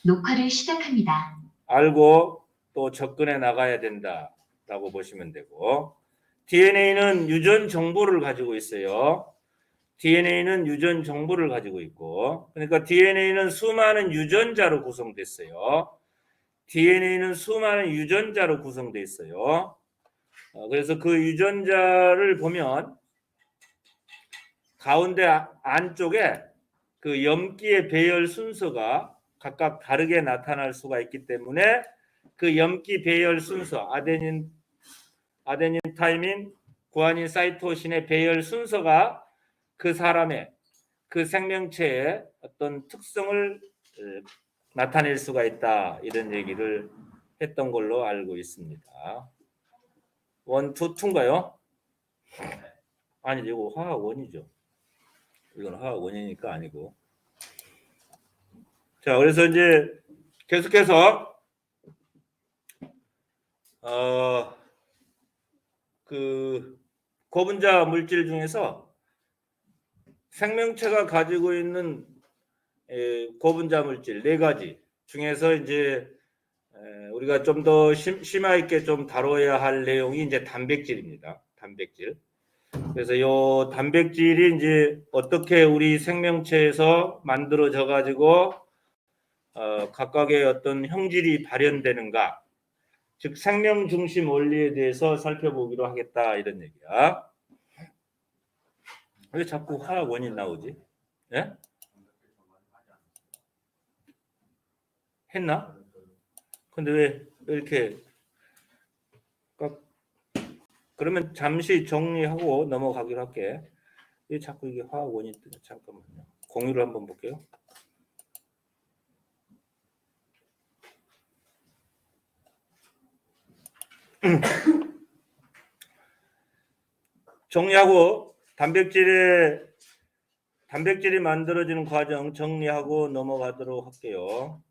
녹화를 시작합니다. 알고 또 접근해 나가야 된다라고 보시면 되고, DNA는 유전 정보를 가지고 있어요. DNA는 유전 정보를 가지고 있고, 그러니까 DNA는 수많은 유전자로 구성됐어요. DNA는 수많은 유전자로 구성되어 있어요. 그래서 그 유전자를 보면 가운데 안쪽에 그 염기의 배열 순서가 각각 다르게 나타날 수가 있기 때문에 그 염기 배열 순서, 아데닌, 타이민, 구아닌, 사이토신의 배열 순서가 그 사람의 그 생명체의 어떤 특성을 나타낼 수가 있다, 이런 얘기를 했던 걸로 알고 있습니다. 1, 2, 2인가요? 아니, 이거 화학 원이죠. 이건 화학 원이니까 아니고. 자, 그래서 이제 계속해서 그 고분자 물질 중에서 생명체가 가지고 있는 고분자 물질 4가지 중에서 이제 우리가 좀 더 심화 있게 좀 다뤄야 할 내용이 이제 단백질입니다. 단백질. 그래서 이 단백질이 이제 어떻게 우리 생명체에서 만들어져 가지고 각각의 어떤 형질이 발현되는가, 즉 생명 중심 원리에 대해서 살펴보기로 하겠다, 이런 얘기야. 왜 자꾸 화학 원인 나오지? 예? 했나? 근데 왜 이렇게 그러면 잠시 정리하고 넘어가기로 할게. 왜 자꾸 이게 화학 원인 뜨냐? 잠깐만요. 공유를 한번 볼게요. 정리하고 단백질이 만들어지는 과정 정리하고 넘어가도록 할게요.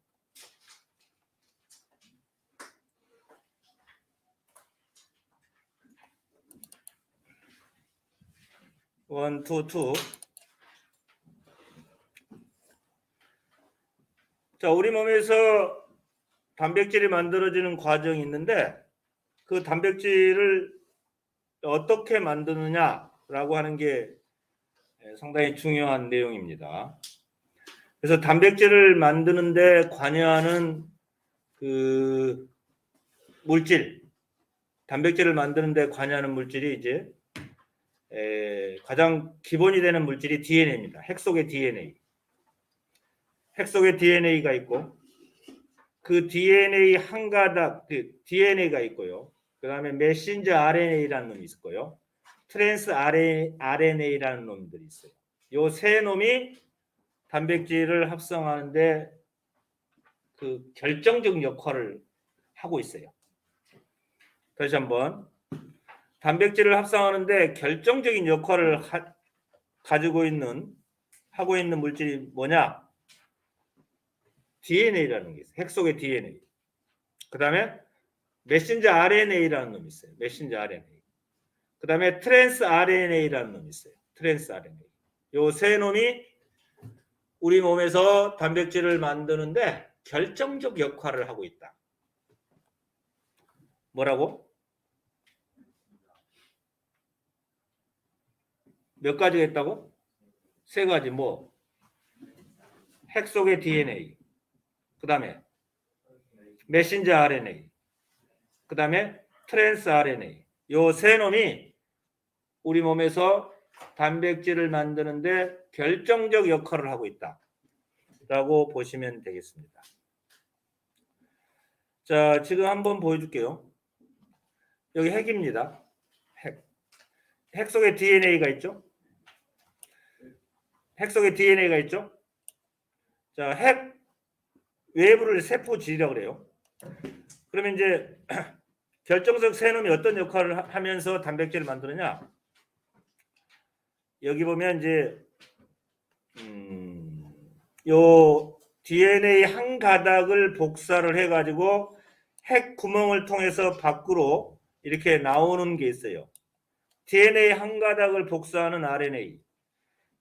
원, 투. 자, 우리 몸에서 단백질이 만들어지는 과정이 있는데 그 단백질을 어떻게 만드느냐라고 하는 게 상당히 중요한 내용입니다. 그래서 단백질을 만드는데 관여하는 그 물질, 단백질을 만드는데 관여하는 물질이 이제 가장 기본이 되는 물질이 DNA입니다. 핵 속의 DNA. 핵 속에 DNA가 있고 그 DNA 한 가닥, 그 DNA가 있고요. 그 다음에 메신저 RNA라는 놈이 있고요. 트랜스 RNA라는 놈들이 있어요. 요 세 놈이 단백질을 합성하는데 그 결정적 역할을 하고 있어요. 다시 한번, 단백질을 합성하는데 결정적인 역할을 하고 있는 물질이 뭐냐? DNA라는 게 있어요. 핵 속의 DNA. 그 다음에 메신저 RNA라는 놈이 있어요. 메신저 RNA. 그 다음에 트랜스 RNA라는 놈이 있어요. 트랜스 RNA. 요 세 놈이 우리 몸에서 단백질을 만드는데 결정적 역할을 하고 있다. 뭐라고? 몇 가지가 있다고? 3가지. 뭐? 핵 속의 DNA. 그 다음에 메신저 RNA. 그 다음에 트랜스 RNA. 요 세 놈이 우리 몸에서 단백질을 만드는데 결정적 역할을 하고 있다 라고 보시면 되겠습니다. 자, 지금 한번 보여줄게요. 여기 핵입니다. 핵 속에 DNA가 있죠. 핵 속에 DNA가 있죠. 자, 핵 외부를 세포질이라고 그래요. 그러면 이제 결정적 세 놈이 어떤 역할을 하면서 단백질을 만드느냐? 여기 보면 이제 요 DNA 한 가닥을 복사를 해가지고 핵 구멍을 통해서 밖으로 이렇게 나오는 게 있어요. DNA 한 가닥을 복사하는 RNA.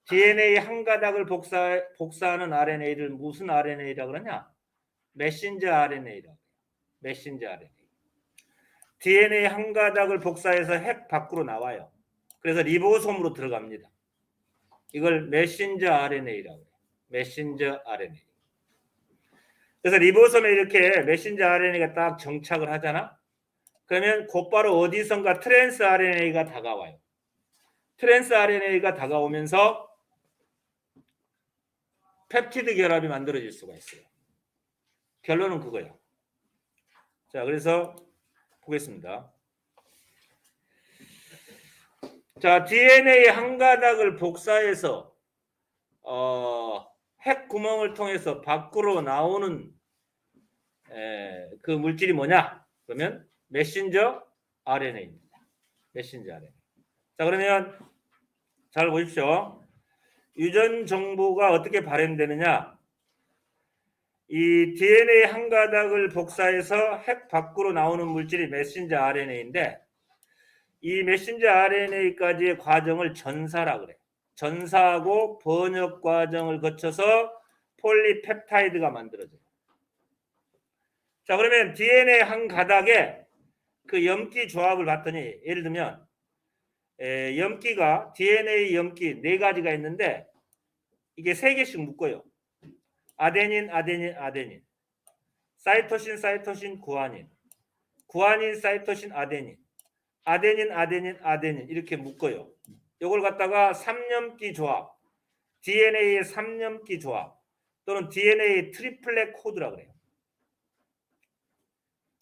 DNA 한 가닥을 복사하는 RNA를 무슨 RNA라고 그러냐? 메신저 RNA라고 해요. 메신저 RNA. DNA 한 가닥을 복사해서 핵 밖으로 나와요. 그래서 리보솜으로 들어갑니다. 이걸 메신저 RNA라고 해요. 메신저 RNA. 그래서 리보솜에 이렇게 메신저 RNA가 딱 정착을 하잖아. 그러면 곧바로 어디선가 트랜스 RNA가 다가와요. 트랜스 RNA가 다가오면서 펩티드 결합이 만들어질 수가 있어요. 결론은 그거야. 자, 그래서 보겠습니다. 자, DNA 한 가닥을 복사해서 핵 구멍을 통해서 밖으로 나오는 그 물질이 뭐냐? 그러면 메신저 RNA입니다. 메신저 RNA. 자, 그러면 잘 보십시오. 유전 정보가 어떻게 발현되느냐? 이 DNA 한 가닥을 복사해서 핵 밖으로 나오는 물질이 메신저 RNA인데 이 메신저 RNA까지의 과정을 전사라 그래. 전사하고 번역 과정을 거쳐서 폴리펩타이드가 만들어져요. 자, 그러면 DNA 한 가닥에 그 염기 조합을 봤더니 예를 들면 염기가 DNA 염기 4가지가 있는데 이게 3개씩 묶어요. 아데닌, 아데닌, 아데닌. 사이토신, 사이토신, 구아닌. 구아닌, 사이토신, 아데닌. 아데닌, 아데닌, 아데닌 이렇게 묶어요. 이걸 갖다가 3염기 조합, DNA의 3염기 조합 또는 DNA 트리플렛 코드라고 그래요.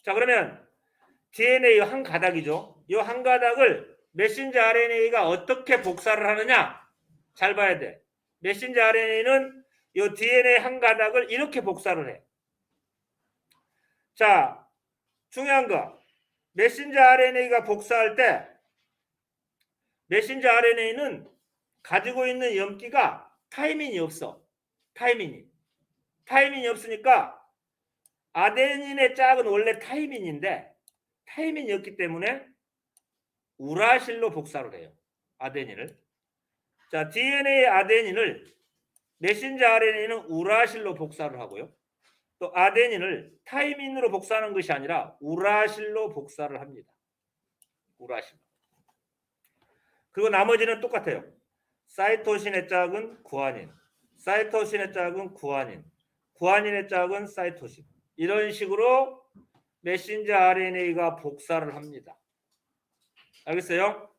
자, 그러면 DNA 한 가닥이죠. 이 한 가닥을 메신저 RNA가 어떻게 복사를 하느냐? 잘 봐야 돼. 메신저 RNA는 이 DNA 한 가닥을 이렇게 복사를 해. 자, 중요한 거. 메신저 RNA가 복사할 때 메신저 RNA는 가지고 있는 염기가 타이민이 없어. 타이민이 없으니까 아데닌의 짝은 원래 타이민인데 타이민이 없기 때문에 우라실로 복사를 해요. 아데닌을. 자, DNA 아데닌을 메신저 RNA는 우라실로 복사를 하고요. 또 아데닌을 타이민으로 복사하는 것이 아니라 우라실로 복사를 합니다. 우라실. 그리고 나머지는 똑같아요. 사이토신의 짝은 구아닌, 사이토신의 짝은 구아닌, 구아닌의 짝은 사이토신. 이런 식으로 메신저 RNA가 복사를 합니다. 알겠어요?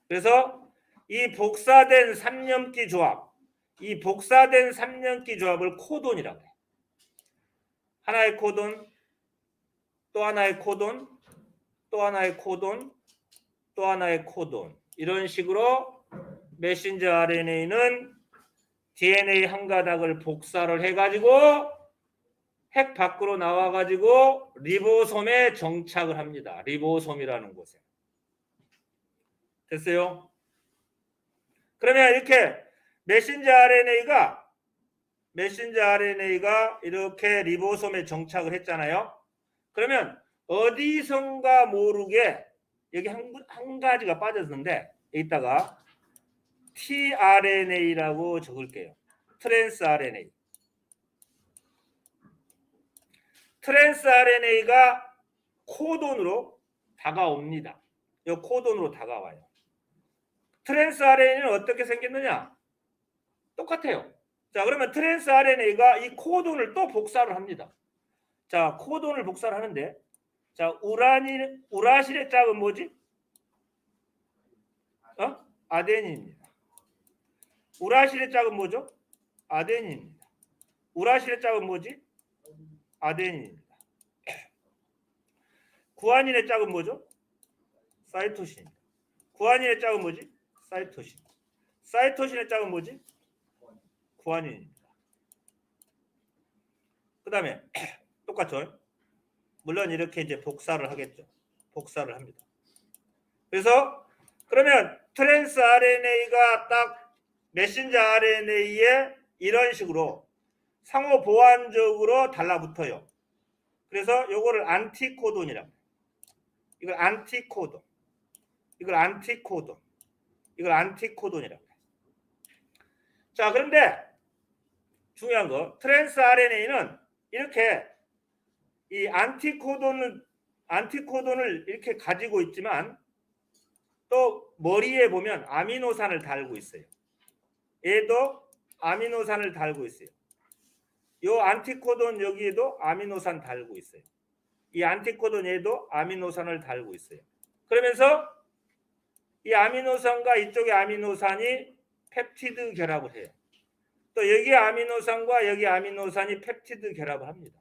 그래서 이 복사된 3염기 조합, 이 복사된 3염기 조합을 코돈이라고 해요. 하나의 코돈, 또 하나의 코돈, 또 하나의 코돈, 또 하나의 코돈. 이런 식으로 메신저 RNA는 DNA 한 가닥을 복사를 해가지고 핵 밖으로 나와가지고 리보솜에 정착을 합니다. 리보솜이라는 곳에. 됐어요? 그러면 이렇게 메신저 RNA가 이렇게 리보솜에 정착을 했잖아요. 그러면 어디선가 모르게 여기 한 가지가 빠졌는데 이따가 tRNA라고 적을게요. 트랜스 RNA. 트랜스 RNA가 코돈으로 다가옵니다. 이 코돈으로 다가와요. 트랜스 RNA는 어떻게 생겼느냐? 똑같아요. 자, 그러면 트랜스 RNA가 이 코돈을 또 복사를 합니다. 자, 코돈을 복사를 하는데, 자, 우라실의 짝은 뭐지? 아데닌입니다. 우라실의 짝은 뭐죠? 아데닌입니다. 우라실의 짝은 뭐지? 아데닌입니다. 구아닌의 짝은 뭐죠? 사이토신입니다. 구아닌의 짝은 뭐지? 사이토신. 사이토신의 짝은 뭐지? 구아닌입니다. 그 다음에 똑같죠? 물론 이렇게 이제 복사를 하겠죠. 복사를 합니다. 그래서 그러면 트랜스 RNA가 딱 메신저 RNA에 이런 식으로 상호 보완적으로 달라붙어요. 그래서 요거를 안티코돈이라고 해요. 이걸 안티코돈. 이걸 안티코돈. 이걸 안티코돈이라고 해요. 자, 그런데 중요한 거 트랜스 RNA는 이렇게 이 안티코돈을 이렇게 가지고 있지만 또 머리에 보면 아미노산을 달고 있어요. 얘도 아미노산을 달고 있어요. 요 안티코돈 여기에도 아미노산 달고 있어요. 이 안티코돈 얘도 아미노산을 달고 있어요. 그러면서 이 아미노산과 이쪽의 아미노산이 펩티드 결합을 해요. 또 여기 아미노산과 여기 아미노산이 펩티드 결합을 합니다.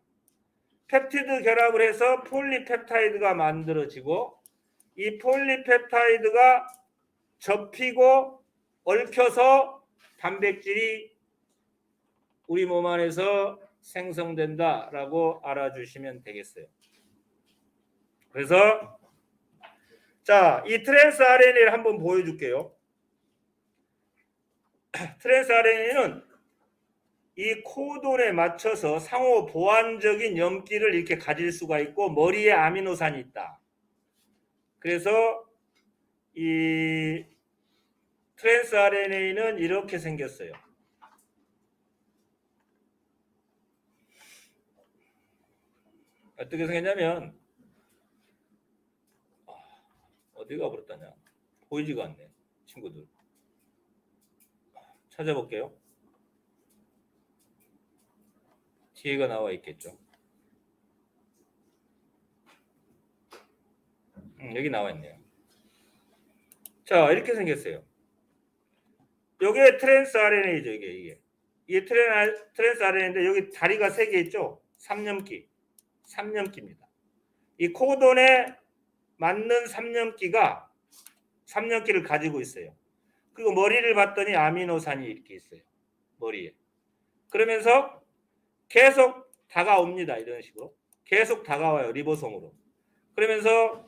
펩티드 결합을 해서 폴리펩타이드가 만들어지고 이 폴리펩타이드가 접히고 얽혀서 단백질이 우리 몸 안에서 생성된다라고 알아주시면 되겠어요. 그래서 자, 이 트랜스 RNA를 한번 보여줄게요. 트랜스 RNA는 이 코돈에 맞춰서 상호 보완적인 염기를 이렇게 가질 수가 있고 머리에 아미노산이 있다. 그래서 이 트랜스 RNA는 이렇게 생겼어요. 어떻게 생겼냐면 어디가 버렸다냐? 보이지가 않네, 친구들. 찾아볼게요. 뒤에가 나와 있겠죠. 여기 나와 있네요. 자, 이렇게 생겼어요. 요게 트랜스 RNA죠. 이게 트랜스 RNA인데 여기 다리가 3개 있죠. 3년기입니다. 이 코돈에 맞는 3년기를 가지고 있어요. 그리고 머리를 봤더니 아미노산이 이렇게 있어요. 머리에. 그러면서 계속 다가옵니다. 이런 식으로. 계속 다가와요. 리보솜으로. 그러면서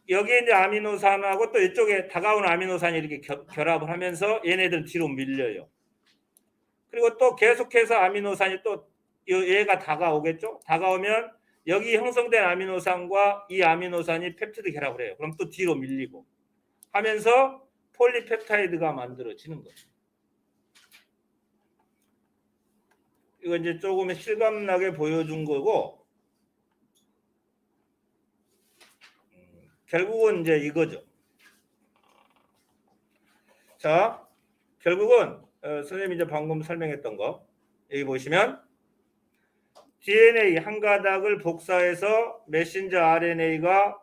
여기에 이제 아미노산하고 또 이쪽에 다가오는 아미노산이 이렇게 결합을 하면서 얘네들 뒤로 밀려요. 그리고 또 계속해서 아미노산이 또 얘가 다가오겠죠. 다가오면 여기 형성된 아미노산과 이 아미노산이 펩티드 결합을 해요. 그럼 또 뒤로 밀리고 하면서 폴리펩타이드가 만들어지는 거죠. 이거 이제 조금 실감나게 보여준 거고 결국은 이제 이거죠. 자, 결국은 선생님이 이제 방금 설명했던 거 여기 보시면 DNA 한 가닥을 복사해서 메신저 RNA가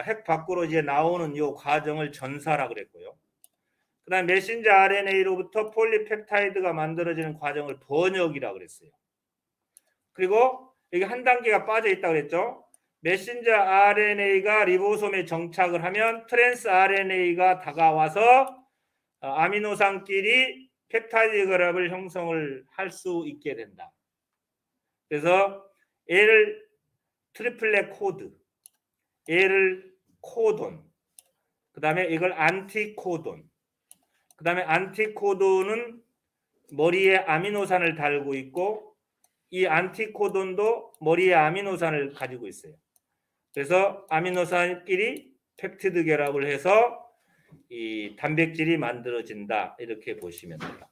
핵 밖으로 이제 나오는 이 과정을 전사라 그랬고요. 그다음 메신저 RNA로부터 폴리펩타이드가 만들어지는 과정을 번역이라 그랬어요. 그리고 여기 한 단계가 빠져 있다 그랬죠. 메신저 RNA가 리보솜에 정착을 하면 트랜스 RNA가 다가와서 아미노산끼리 펩타이드 결합을 형성을 할 수 있게 된다. 그래서 얘를 트리플렛 코드, 얘를 코돈, 그 다음에 이걸 안티코돈, 그 다음에 안티코돈은 머리에 아미노산을 달고 있고 이 안티코돈도 머리에 아미노산을 가지고 있어요. 그래서 아미노산끼리 펩티드 결합을 해서 이 단백질이 만들어진다. 이렇게 보시면 됩니다.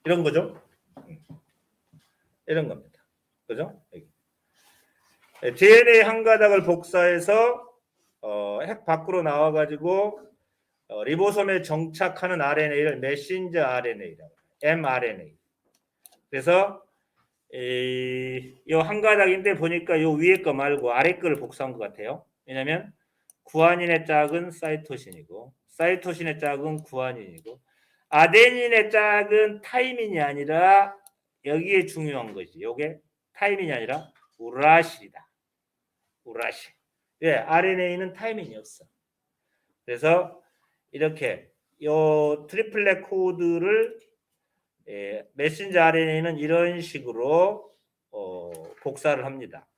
이런 거죠. 이런 겁니다. 그죠? DNA 한 가닥을 복사해서 핵 밖으로 나와가지고 리보솜에 정착하는 RNA를 메신저 RNA라고 해요. mRNA. 그래서 이 한 가닥인데 보니까 요 위에 거 말고 아래 거를 복사한 것 같아요. 왜냐하면 구아닌의 짝은 사이토신이고 사이토신의 짝은 구아닌이고 아데닌의 짝은 타이민이 아니라 여기에 중요한 거지. 요게 타이민이 아니라 우라실이다. 우라실. 왜? RNA는 타이민이 없어. 그래서 이렇게 요 트리플렛 코드를 메신저 RNA는 이런 식으로 복사를 합니다.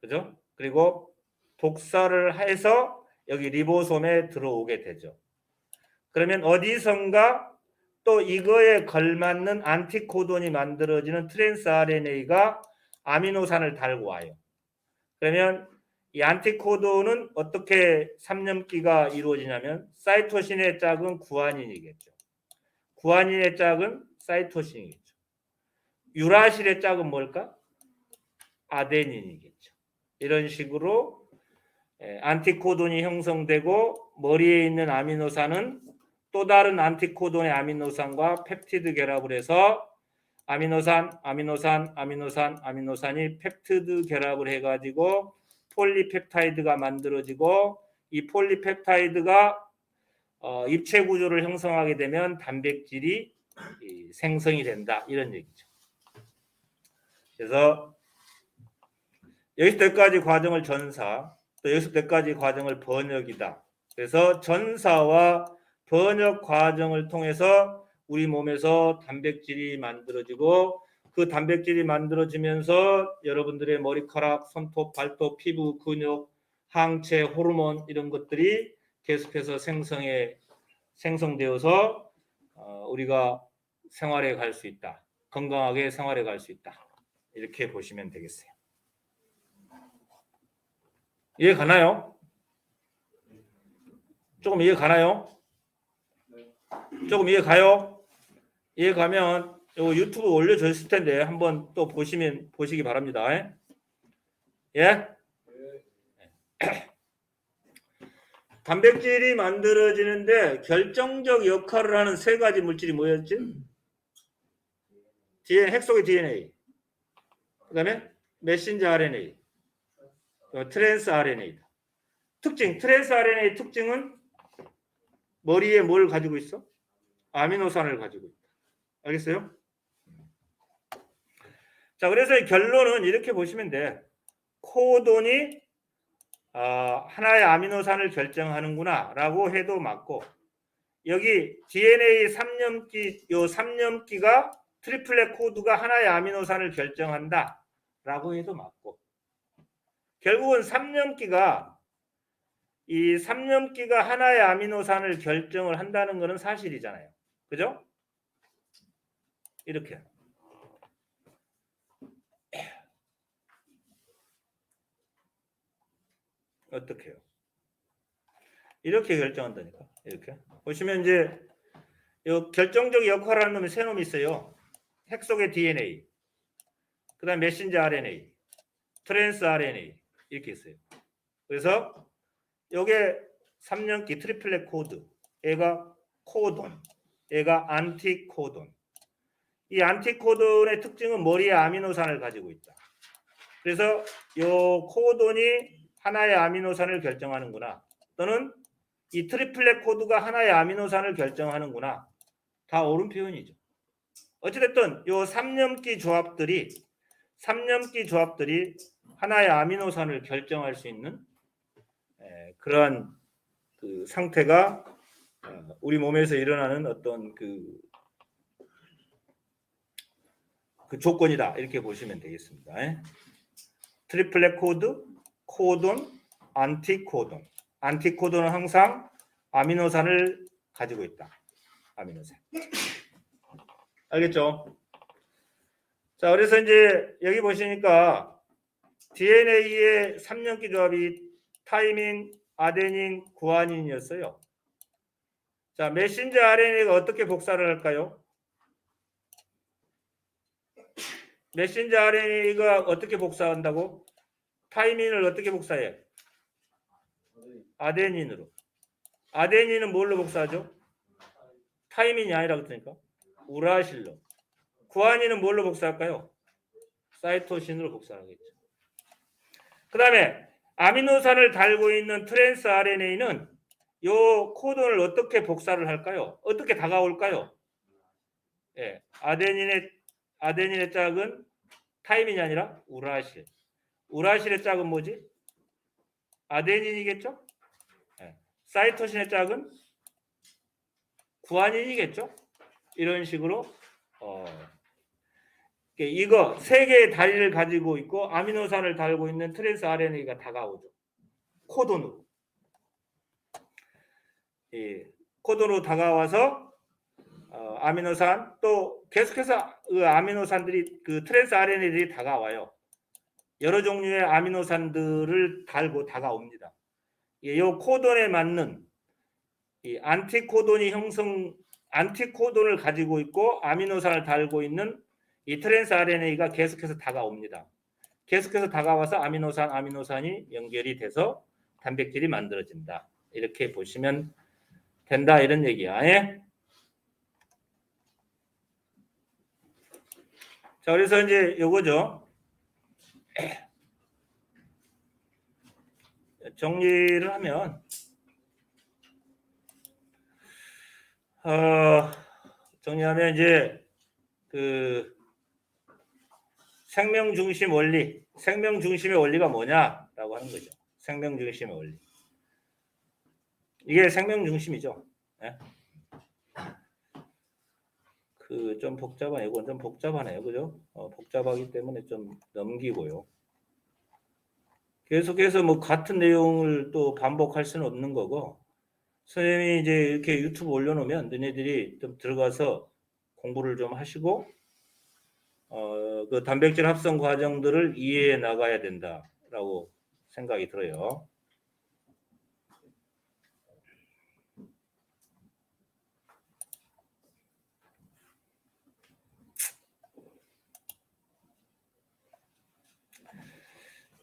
그죠? 그리고 복사를 해서 여기 리보솜에 들어오게 되죠. 그러면 어디선가 또 이거에 걸맞는 안티코돈이 만들어지는 트랜스 RNA가 아미노산을 달고 와요. 그러면 이 안티코돈은 어떻게 삼염기가 이루어지냐면 사이토신의 짝은 구아닌이겠죠. 구아닌의 짝은 사이토신이겠죠. 유라실의 짝은 뭘까? 아데닌이겠죠. 이런 식으로 안티코돈이 형성되고 머리에 있는 아미노산은 또 다른 안티코돈의 아미노산과 펩티드 결합을 해서 아미노산이 펩티드 결합을 해가지고 폴리펩타이드가 만들어지고 이 폴리펩타이드가 입체 구조를 형성하게 되면 단백질이 생성이 된다 이런 얘기죠. 그래서 여기서 때까지 과정을 전사, 또 여기서 때까지 과정을 번역이다. 그래서 전사와 번역 과정을 통해서 우리 몸에서 단백질이 만들어지고 그 단백질이 만들어지면서 여러분들의 머리카락, 손톱, 발톱, 피부, 근육, 항체, 호르몬 이런 것들이 계속해서 생성되어서 우리가 생활에 갈 수 있다. 건강하게 생활에 갈 수 있다. 이렇게 보시면 되겠어요. 이해 가나요? 조금 이해 가나요? 조금 이해 가요? 이해 가면 요 유튜브 올려져 있을 텐데 한번 또 보시기 바랍니다. 예? 단백질이 만들어지는데 결정적 역할을 하는 세 가지 물질이 뭐였지? 핵속의 DNA, 그 다음에 메신저 RNA, 트랜스 RNA. 트랜스 RNA 특징은 머리에 뭘 가지고 있어? 아미노산을 가지고 있다. 알겠어요? 자, 그래서 결론은 이렇게 보시면 돼. 코돈이 하나의 아미노산을 결정하는구나 라고 해도 맞고, 여기 DNA 3년기, 요 3년기가 트리플렛 코드가 하나의 아미노산을 결정한다 라고 해도 맞고, 결국은 3년기가 하나의 아미노산을 결정을 한다는 것은 사실이잖아요. 그죠? 이렇게. 어떻게 해요? 이렇게 결정한다니까. 이렇게. 보시면 이제 요 결정적 역할을 하는 놈이 세 놈이 있어요. 핵 속의 DNA, 그 다음 메신저 RNA, 트랜스 RNA 이렇게 있어요. 그래서 요게 3년기 트리플렛 코드, 얘가 코돈, 얘가 안티코돈. 이 안티코돈의 특징은 머리에 아미노산을 가지고 있다. 그래서 요 코돈이 하나의 아미노산을 결정하는구나, 또는 이 트리플렛 코드가 하나의 아미노산을 결정하는구나, 다 옳은 표현이죠. 어찌됐든 요 3년기 조합들이 하나의 아미노산을 결정할 수 있는 그러한 그 상태가 우리 몸에서 일어나는 어떤 그 조건이다 이렇게 보시면 되겠습니다. 트리플렛 코드, 코돈, 안티코돈. 안티코돈은 항상 아미노산을 가지고 있다. 아미노산. 알겠죠? 자, 그래서 이제 여기 보시니까 DNA의 3년기 조합이 타이민, 아데닌, 구아닌이었어요. 자, 메신저 RNA가 어떻게 복사를 할까요? 메신저 RNA가 어떻게 복사한다고? 타이민을 어떻게 복사해? 아데닌으로. 아데닌은 뭘로 복사하죠? 타이민이 아니라 그랬으니까 우라실로. 구아닌은 뭘로 복사할까요? 사이토신으로 복사하겠죠. 그 다음에 아미노산을 달고 있는 트랜스 RNA는 요 코돈을 어떻게 복사를 할까요? 어떻게 다가올까요? 예, 아데닌의 짝은 타이민이 아니라 우라실. 우라실의 짝은 뭐지? 아데닌이겠죠? 예, 사이토신의 짝은 구아닌이겠죠? 이런 식으로 이거 세 개의 다리를 가지고 있고 아미노산을 달고 있는 트랜스 RNA가 다가오죠. 코돈으로. 코돈으로 다가와서 아미노산, 또 계속해서 그 아미노산들이, 그 트랜스 RNA들이 다가와요. 여러 종류의 아미노산들을 달고 다가옵니다. 이 코돈에 맞는 이 안티코돈을 가지고 있고 아미노산을 달고 있는 이 트랜스 RNA가 계속해서 다가옵니다. 계속해서 다가와서 아미노산이 연결이 돼서 단백질이 만들어진다. 이렇게 보시면 된다 이런 얘기야. 예? 자, 그래서 이제 요거죠. 정리를 하면 정리하면 이제 그 생명 중심 원리, 생명 중심의 원리가 뭐냐라고 하는 거죠. 생명 중심의 원리. 이게 생명 중심이죠. 예? 그 좀 복잡한 이건 좀 복잡하네요, 그죠? 복잡하기 때문에 좀 넘기고요. 계속해서 뭐 같은 내용을 또 반복할 수는 없는 거고, 선생님이 이제 이렇게 유튜브 올려놓으면 너네들이 좀 들어가서 공부를 좀 하시고 그 단백질 합성 과정들을 이해해 나가야 된다라고 생각이 들어요.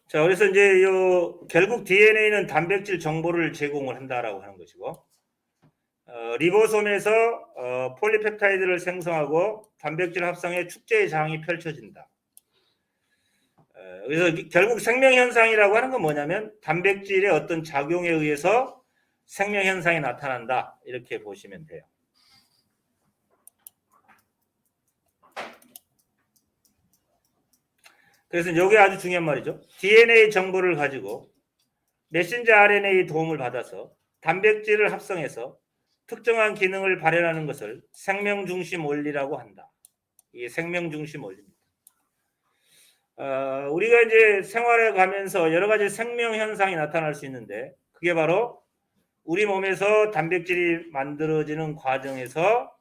자, 그래서 이제 결국 DNA는 단백질 정보를 제공을 한다라고 하는 것이고, 리보솜에서 폴리펩타이드를 생성하고 단백질 합성의 축제의 장이 펼쳐진다. 그래서 결국 생명 현상이라고 하는 건 뭐냐면 단백질의 어떤 작용에 의해서 생명 현상이 나타난다. 이렇게 보시면 돼요. 그래서 여기 아주 중요한 말이죠. DNA 정보를 가지고 메신저 RNA 도움을 받아서 단백질을 합성해서 특정한 기능을 발현하는 것을 생명 중심 원리라고 한다. 이게 생명 중심 원리입니다. 우리가 이제 생활에 가면서 여러 가지 생명 현상이 나타날 수 있는데 그게 바로 우리 몸에서 단백질이 만들어지는 과정에서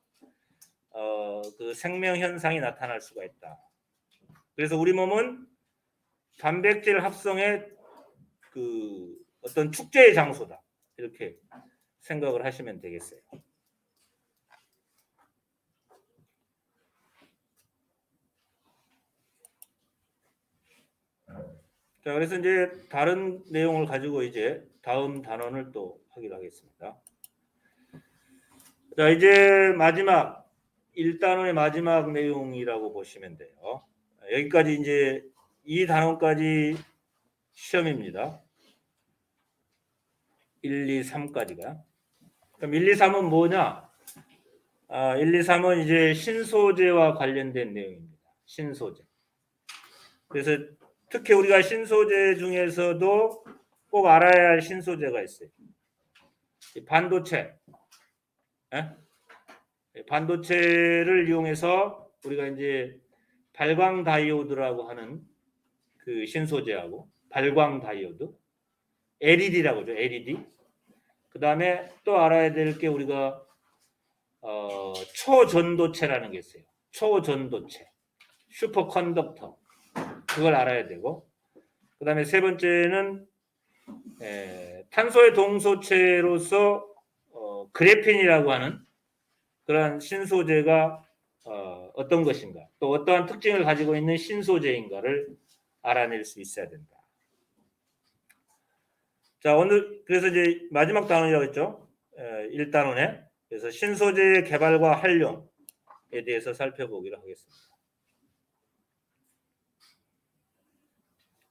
그 생명 현상이 나타날 수가 있다. 그래서 우리 몸은 단백질 합성의 그 어떤 축제의 장소다. 이렇게 생각을 하시면 되겠어요. 자, 그래서 이제 다른 내용을 가지고 이제 다음 단원을 또 하기로 하겠습니다. 자, 이제 마지막 1단원의 마지막 내용이라고 보시면 돼요. 여기까지 이제 이 단원까지 시험입니다. 1, 2, 3까지가. 그럼 1, 2, 3은 뭐냐? 1, 2, 3은 이제 신소재와 관련된 내용입니다. 신소재. 그래서 특히 우리가 신소재 중에서도 꼭 알아야 할 신소재가 있어요. 반도체. 반도체를 이용해서 우리가 이제 발광 다이오드라고 하는 그 신소재하고 발광 다이오드, LED라고 하죠. LED. 그 다음에 또 알아야 될 게 우리가 초전도체라는 게 있어요. 초전도체, 슈퍼컨덕터. 그걸 알아야 되고, 그 다음에 세 번째는 탄소의 동소체로서 그래핀이라고 하는 그러한 신소재가 어떤 것인가, 또 어떠한 특징을 가지고 있는 신소재인가를 알아낼 수 있어야 된다. 자, 오늘 그래서 이제 마지막 단원이라고 했죠. 1단원에. 그래서 신소재의 개발과 활용에 대해서 살펴보기로 하겠습니다.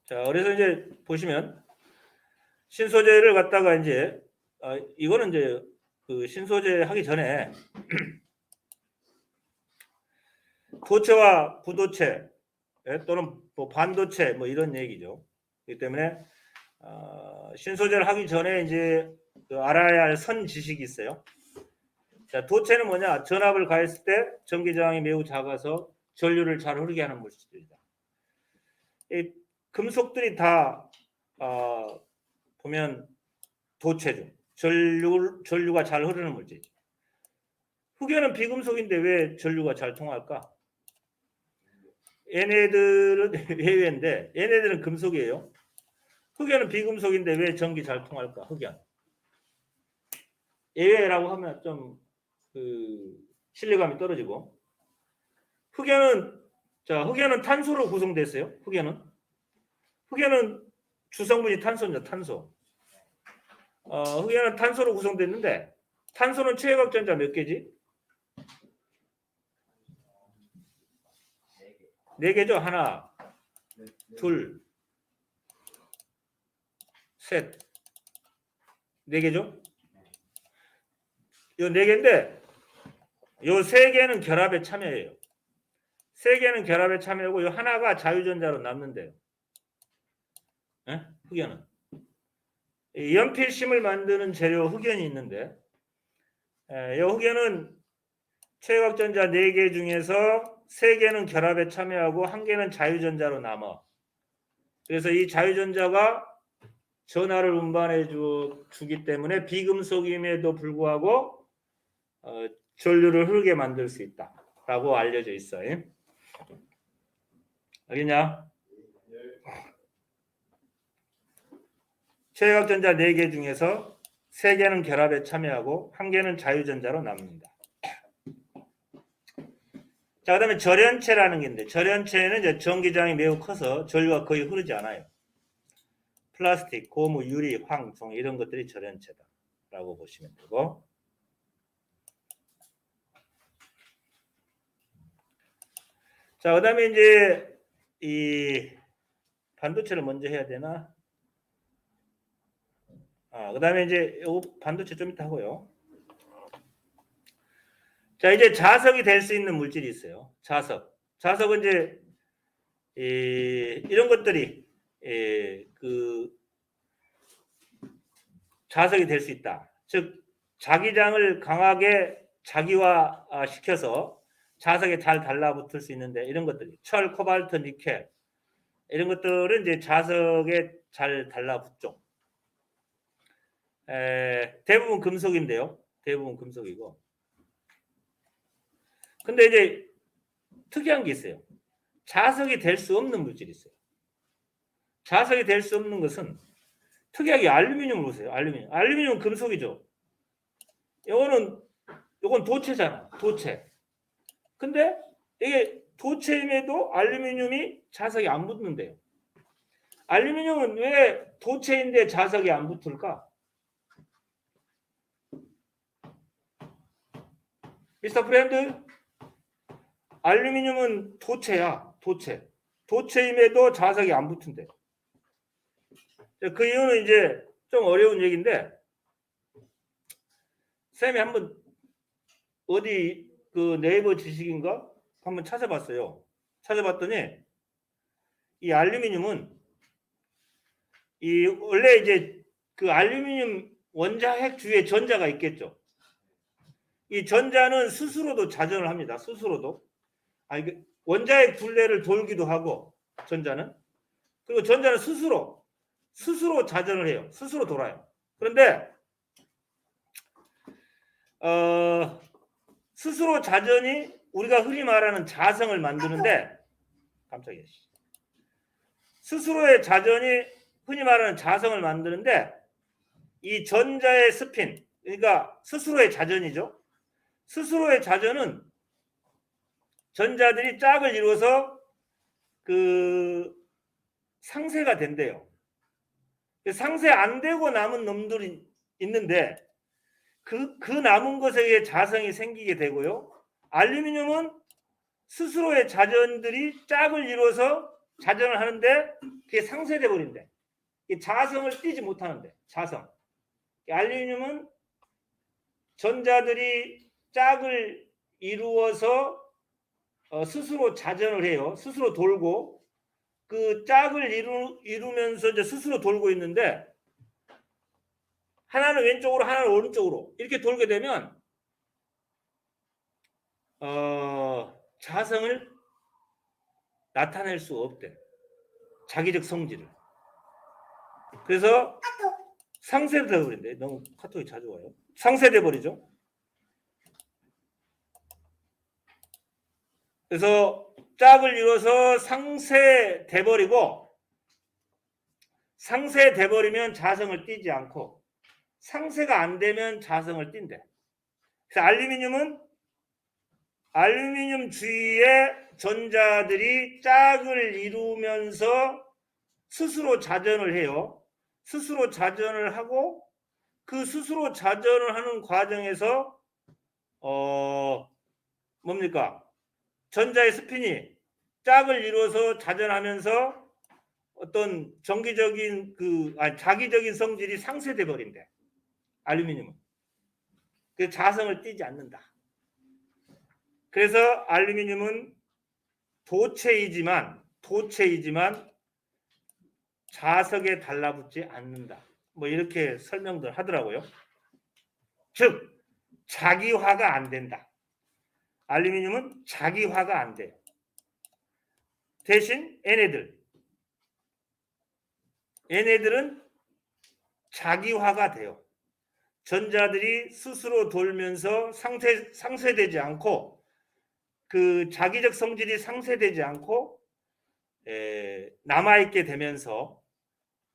자, 그래서 이제 보시면 신소재를 갖다가 이제 이거는 이제 그 신소재 하기 전에 도체와 부도체 또는 뭐 반도체 뭐 이런 얘기죠. 그렇기 때문에 신소재를 하기 전에 이제 그 알아야 할 선 지식이 있어요. 자, 도체는 뭐냐? 전압을 가했을 때 전기 저항이 매우 작아서 전류를 잘 흐르게 하는 물질들이다. 이 금속들이 다 보면 도체죠. 전류가 잘 흐르는 물질이죠. 흑연은 비금속인데 왜 전류가 잘 통할까? 얘네들은 예외인데 얘네들은 금속이에요. 흑연은 비금속인데 왜 전기 잘 통할까? 흑연. 예외라고 하면 좀 그 신뢰감이 떨어지고 흑연은 자, 흑연은 탄소로 구성됐어요. 흑연은 주성분이 탄소입니다. 탄소. 흑연은 탄소로 구성됐는데 탄소는 최외곽전자 몇 개지? 4개죠. 하나, 둘, 셋. 4개죠. 요 4개인데 요 3개는 결합에 참여해요. 3개는 결합에 참여하고 요 하나가 자유전자로 남는데요. 예? 흑연은. 연필심을 만드는 재료 흑연이 있는데 이 흑연은 최외곽전자 4개 중에서 3개는 결합에 참여하고 1개는 자유전자로 남아. 그래서 이 자유전자가 전하를 운반해 주기 때문에 비금속임에도 불구하고 전류를 흐르게 만들 수 있다라고 알려져 있어요. 알겠냐? 최외곽전자 4개 중에서 3개는 결합에 참여하고 1개는 자유전자로 남습니다. 자, 그 다음에 절연체라는 게 있는데 절연체는 이제 전기장이 매우 커서 전류가 거의 흐르지 않아요. 플라스틱, 고무, 유리, 황, 종 이런 것들이 절연체다라고 보시면 되고 자, 그 다음에 이제 이 반도체를 먼저 해야 되나? 그 다음에 이제 요 반도체 좀 이따 하고요. 자, 이제 자석이 될 수 있는 물질이 있어요. 자석은 이제 이런 것들이 그 자석이 될 수 있다. 즉 자기장을 강하게 자기화 시켜서 자석에 잘 달라붙을 수 있는데 이런 것들이 철, 코발트, 니켈 이런 것들은 이제 자석에 잘 달라붙죠. 대부분 금속인데요. 대부분 금속이고. 근데 이제 특이한 게 있어요. 자석이 될 수 없는 물질이 있어요. 자석이 될 수 없는 것은 특이하게 알루미늄을 보세요. 알루미늄은 금속이죠. 요건 도체잖아. 도체. 근데 이게 도체임에도 알루미늄이 자석이 안 붙는데요. 알루미늄은 왜 도체인데 자석이 안 붙을까? 미스터 프렌드, 알루미늄은 도체야. 도체임에도 자석이 안 붙은데. 그 이유는 이제 좀 어려운 얘기인데 쌤이 한번 어디 그 네이버 지식인가 한번 찾아봤어요. 찾아봤더니 이 알루미늄은 이 원래 이제 그 알루미늄 원자핵 주위에 전자가 있겠죠. 이 전자는 스스로도 자전을 합니다. 스스로도. 원자핵 둘레를 돌기도 하고 전자는. 그리고 전자는 스스로 자전을 해요. 스스로 돌아요. 그런데 스스로 자전이 우리가 흔히 말하는 자성을 만드는데 깜짝이야. 스스로의 자전이 흔히 말하는 자성을 만드는데 이 전자의 스핀, 그러니까 스스로의 자전이죠. 스스로의 자전은 전자들이 짝을 이루어서 그 상쇄가 된대요. 상쇄 안 되고 남은 놈들이 있는데 그 남은 것에 의해 자성이 생기게 되고요. 알루미늄은 스스로의 자전들이 짝을 이루어서 자전을 하는데 그게 상쇄돼 버린대. 자성을 띠지 못하는데 자성. 알루미늄은 전자들이 짝을 이루어서 스스로 자전을 해요. 스스로 돌고 그 짝을 이루면서 이제 스스로 돌고 있는데 하나는 왼쪽으로 하나는 오른쪽으로 이렇게 돌게 되면 자성을 나타낼 수 없대. 자기적 성질을. 그래서 상쇄돼 버린대. 너무 카톡이 자주 와요. 상쇄돼 버리죠. 그래서 짝을 이뤄서 상쇄돼 버리고 상쇄돼 버리면 자성을 띠지 않고 상쇄가 안 되면 자성을 띈대. 그래서 알루미늄 주위에 전자들이 짝을 이루면서 스스로 자전을 해요. 스스로 자전을 하고 그 스스로 자전을 하는 과정에서 뭡니까? 전자의 스핀이 짝을 이루어서 자전하면서 어떤 정기적인 자기적인 성질이 상쇄돼 버린대. 알루미늄은. 그 자성을 띠지 않는다. 그래서 알루미늄은 도체이지만 자석에 달라붙지 않는다. 뭐 이렇게 설명들 하더라고요. 즉 자기화가 안 된다. 알루미늄은 자기화가 안 돼요. 대신 얘네들은 자기화가 돼요. 전자들이 스스로 돌면서 상쇄되지 않고 그 자기적 성질이 상쇄되지 않고 남아있게 되면서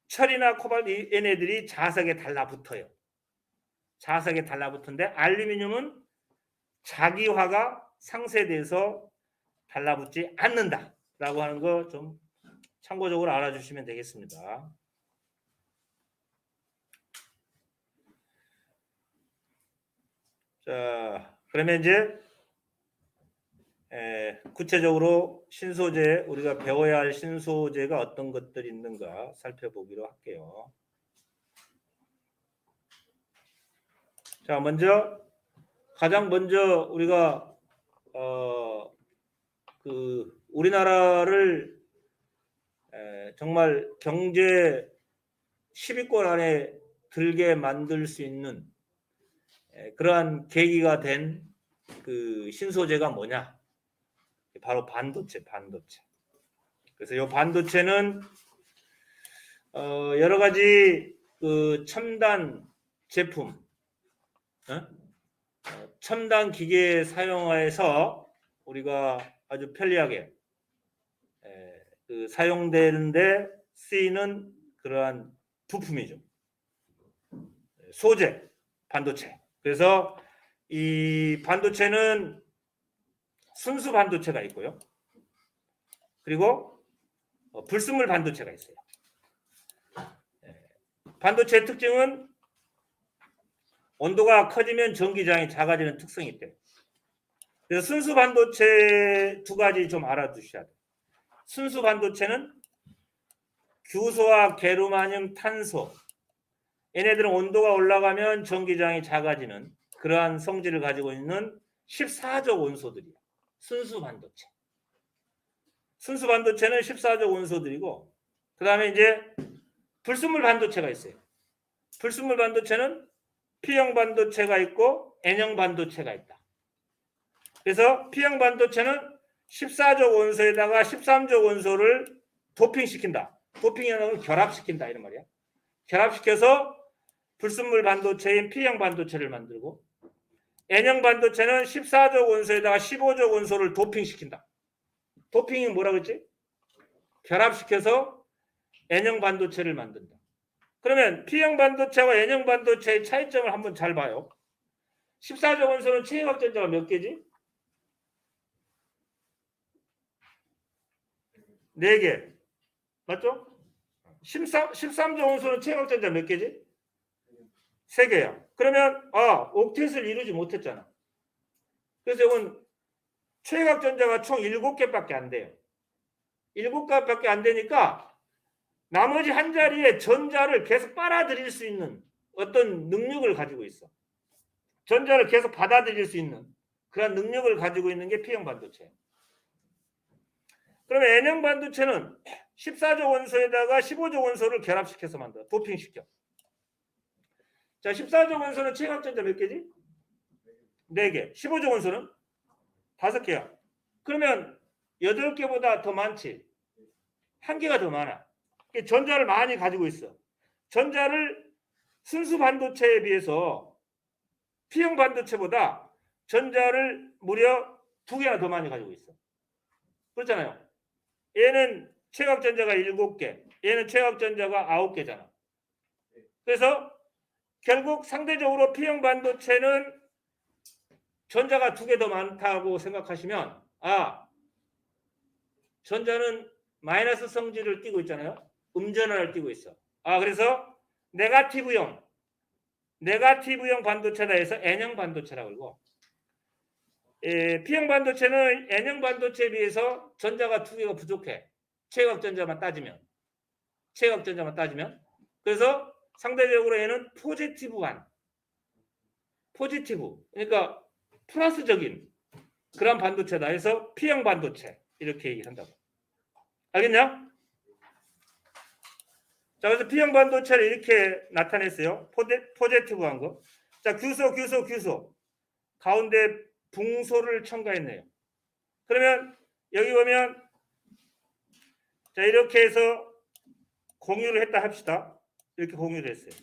철이나 코발트 얘네들이 자석에 달라붙어요. 자석에 달라붙는데 알루미늄은 자기화가 상쇄돼서 달라붙지 않는다라고 하는 거 좀 참고적으로 알아주시면 되겠습니다. 자, 그러면 이제 구체적으로 신소재, 우리가 배워야 할 신소재가 어떤 것들이 있는가 살펴보기로 할게요. 자, 가장 먼저 우리가 우리나라를 정말 경제 10위권 안에 들게 만들 수 있는 그러한 계기가 된 그 신소재가 뭐냐? 바로 반도체. 그래서 이 반도체는 여러 가지 그 첨단 제품, 첨단 기계 사용하여서 우리가 아주 편리하게 사용되는데 쓰이는 그러한 부품이죠. 소재, 반도체. 그래서 이 반도체는 순수 반도체가 있고요. 그리고 불순물 반도체가 있어요. 반도체의 특징은 온도가 커지면 전기장이 작아지는 특성이 있대요. 그래서 순수 반도체 두 가지 좀 알아두셔야 돼요. 순수 반도체는 규소와 게르마늄, 탄소 얘네들은 온도가 올라가면 전기장이 작아지는 그러한 성질을 가지고 있는 14족 원소들이에요. 순수 반도체. 순수 반도체는 14족 원소들이고 그 다음에 이제 불순물 반도체가 있어요. 불순물 반도체는 P형 반도체가 있고 N형 반도체가 있다. 그래서 P형 반도체는 14족 원소에다가 13족 원소를 도핑시킨다. 도핑이라는 건 결합시킨다 이런 말이야. 결합시켜서 불순물 반도체인 P형 반도체를 만들고 N형 반도체는 14족 원소에다가 15족 원소를 도핑시킨다. 도핑이 뭐라 그랬지? 결합시켜서 N형 반도체를 만든다. 그러면 P형 반도체와 N형 반도체의 차이점을 한번 잘 봐요. 14족 원소는 체외각 전자가 몇 개지? 4개. 맞죠? 13족 원소는 체외각 전자 몇 개지? 3개야. 그러면 옥텟을 이루지 못했잖아. 그래서 이건 체외각 전자가 총 7개밖에 안 돼요. 7개밖에 안 되니까 나머지 한 자리에 전자를 계속 빨아들일 수 있는 어떤 능력을 가지고 있어. 전자를 계속 받아들일 수 있는 그런 능력을 가지고 있는 게 P형 반도체예요. 그러면 N형 반도체는 14족 원소에다가 15족 원소를 결합시켜서 만들어. 도핑시켜. 자, 14족 원소는 체외각전자 몇 개지? 4개. 15족 원소는 5개야. 그러면 8개보다 더 많지? 1개가 더 많아. 전자를 많이 가지고 있어. 전자를 순수 반도체에 비해서 P형 반도체보다 전자를 무려 2개나 더 많이 가지고 있어. 그렇잖아요. 얘는 체외각전자가 7개, 얘는 체외각전자가 9개잖아. 그래서 결국 상대적으로 P형 반도체는 전자가 두 개 더 많다고 생각하시면 전자는 마이너스 성질을 띠고 있잖아요. 음전환을 띠고 있어. 그래서 네가티브형 반도체다 해서 N형 반도체라고 그러고 P형 반도체는 N형 반도체에 비해서 전자가 두 개가 부족해. 최각 전자만 따지면. 그래서 상대적으로 얘는 포지티브. 그러니까 플러스적인 그런 반도체다 해서 P형 반도체 이렇게 얘기한다고. 알겠냐? 자, 그래서 P형 반도체를 이렇게 나타냈어요. 포지티브한 거. 자, 규소. 가운데 붕소를 첨가했네요. 그러면 여기 보면 자, 이렇게 해서 공유를 했다 합시다. 이렇게 공유를 했어요.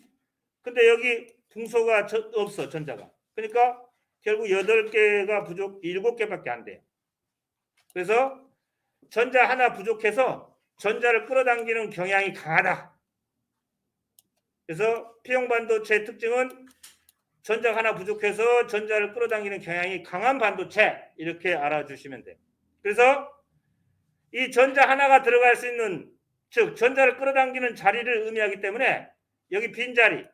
근데 여기 붕소가 없어, 전자가. 그러니까 결국 8개가 부족, 7개밖에 안 돼요. 그래서 전자 하나 부족해서 전자를 끌어당기는 경향이 강하다. 그래서 P형 반도체의 특징은 전자가 하나 부족해서 전자를 끌어당기는 경향이 강한 반도체 이렇게 알아주시면 돼요. 그래서 이 전자 하나가 들어갈 수 있는 즉 전자를 끌어당기는 자리를 의미하기 때문에 여기 빈자리를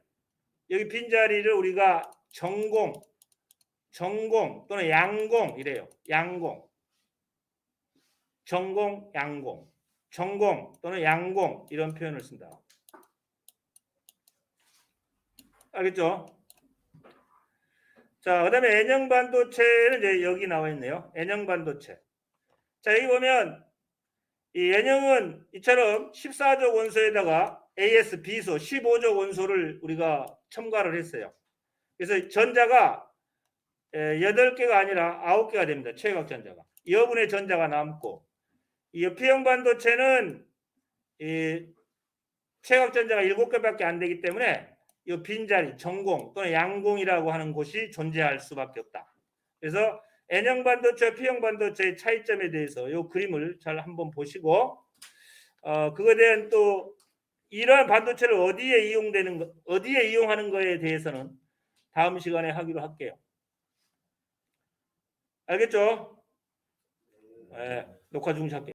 우리가 정공 또는 양공 이래요. 정공 또는 양공 이런 표현을 쓴다. 알겠죠? 자, 그다음에 N형 반도체는 이제 여기 나와 있네요. N형 반도체. 자, 여기 보면 이 N형은 이처럼 14족 원소에다가 AS 비소 15족 원소를 우리가 첨가를 했어요. 그래서 전자가 8개가 아니라 9개가 됩니다. 최각 전자가. 여분의 전자가 남고 이 P형 반도체는 이 최각 전자가 7개밖에 안 되기 때문에 이 빈자리, 정공 또는 양공이라고 하는 곳이 존재할 수밖에 없다. 그래서 N형 반도체와 P형 반도체의 차이점에 대해서 이 그림을 잘 한번 보시고 그거에 대한 또 이러한 반도체를 어디에 이용하는 거에 대해서는 다음 시간에 하기로 할게요. 알겠죠? 네, 녹화 중지할게요.